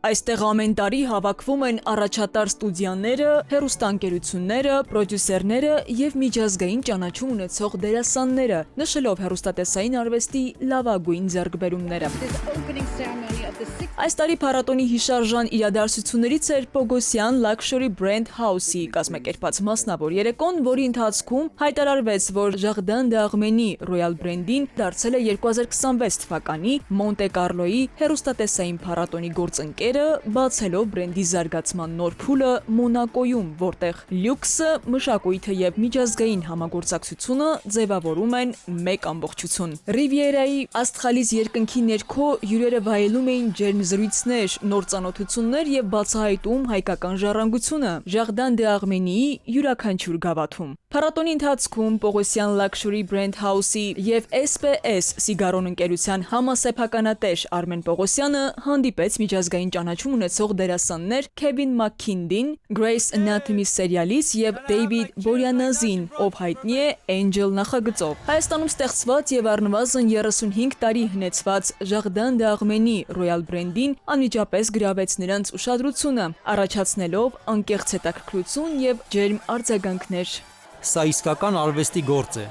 Այստեղ ամեն տարի հավաքվում են առաջատար ստուդիաները, հեռուստաընկերությունները, պրոդյուսերները եւ միջազգային ճանաչում ունեցող դերասանները, նշելով հեռուստատեսային արվեստի լավագույն ձեռքբերումները։ Այս տարի փառատոնի հիշարժան իրադարձություններից էր Պոգոսյան Luxury Brand House-ի կազմակերպած մասնավոր երեկոն, որի ընթացքում հայտարարվեց, որ Jardin d'Arménie Royal Brand-ին դարձել է 2026 թվականի Մոնտե Կարլոյի հեռուստատեսային փառատոնի գործընկերը, բացելով բրենդի զարգացման նոր փուլը Մոնակոյում, որտեղ լյուքսը, մշակույթը եւ միջազգային համագործակցությունը ձևավորում են մեկ ամբողջություն։ Ռիվիերայի աստղալից երկնքի ներքո հյուրերը վայելում էին ջերմ զրույցներ, նոր ծանոթություններ եւ բացահայտում հայկական ժառանգությունը Jardin d'Arménie-ի յուրաքանչյուր գավաթում։ Փառատոնի ընթացքում Պողոսյան Luxury Brand House-ի եւ SPS Սիգարոն ընկերության համասեփականատեր Արմեն Պողոսյանը հանդիպեց միջազգային ճանաչում ունեցող դերասաններ Քևին Մաքքինդին, Grey's Anatomy սերիալից եւ Դեյվիդ Բորյանազին, ով հայտնի է Angel նախագծով։ Հայաստանում ստեղծված եւ առնվազն 35 տարի հնեցված Jardin d'Arménie Royal Brand-ին անմիջապես գրավեց նրանց ուշադրությունը, առաջացնելով անկեղծ հետաքրքրություն եւ ջերմ արձագանքներ։ Սա իսկական արվեստի գործ է։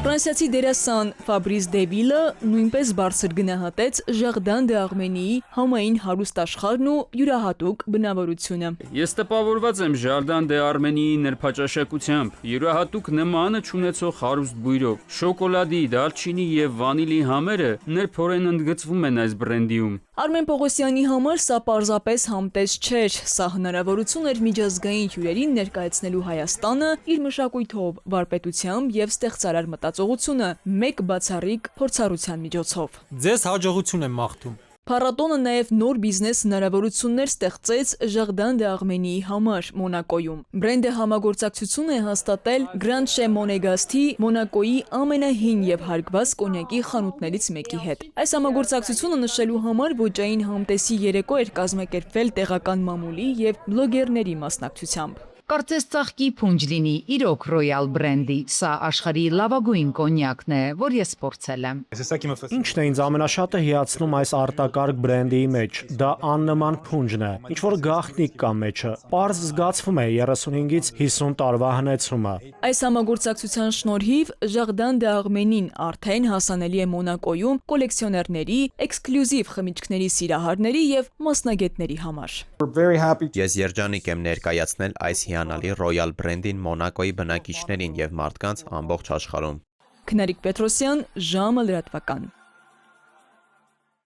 Ֆրանսիացի դերասան Ֆաբրիս Դեվիլը նույնպես բարձր գնահատեց Jardin d'Arménie-ի համային հարուստ աշխարհն ու յուրահատուկ բնավորությունը։ Ես տպավորված եմ Jardin d'Arménie-ի նրբաճաշակությամբ, յուրահատուկ նմանը չունեցող հարուստ բույրով։ Շոկոլադի, դարչինի եւ վանիլի համերը նրբորեն ընդգծվում են այս բրենդիում։ Արմեն Պողոսյանի համար սա պարզապես համտես չէր, սա հնարավորություն էր միջազգային հյուրերին ներկայացնելու Հայաստանը իր մշակույթով, վարպետությամբ եւ ստեղծարար մտածողությունը մեկ բացառիկ փորձառության միջոցով։ Ձեզ հաջողություն եմ մաղթում։ Փառատոնը նաև նոր բիզնես հնարավորություններ ստեղծեց Jardin d'Arménie-ի համար Մոնակոյում։ Բրենդը համագործակցություն է հաստատել Grand Chez Monégasque-ի Մոնակոյի ամենահին եւ հարգված կոնյակի խանութներից մեկի հետ։ Այս համագործակցությունը նշելու համար ոճային համտեսի երեկո էր կազմակերպվել տեղական մամուլի եւ բլոգերների մասնակցությամբ։ Կարծես ծաղկի փունջ լինի իրոք Royal Brand-ի, սա աշխարհի լավագույն կոնյակն է, որ ես փորձել եմ։ Ինչն է ինձ ամենաշատը հիացնում այս արտակարգ բրենդի մեջ, դա աննման փունջն է, ինչ որ գաղտնիք կա մեջը, պարզ զգացվում է 35-ից 50 տարվա հնեցումը։ Այս համագործակցության շնորհիվ Jardin d'Arménie-ին արդեն հասանելի է Մոնակոյում կոլեկցիոներների, էքսկլյուզիվ խմիչքների սիրահարների եւ մասնագետների համար։ Ես երջանիկ եմ ներկայացնել այս հիանալի Royal Brand-ին Մոնակոյի բնակիչներին եւ մարդկանց ամբողջ աշխարհում։ Քնարիկ Պետրոսյան, ժամը լրատվական։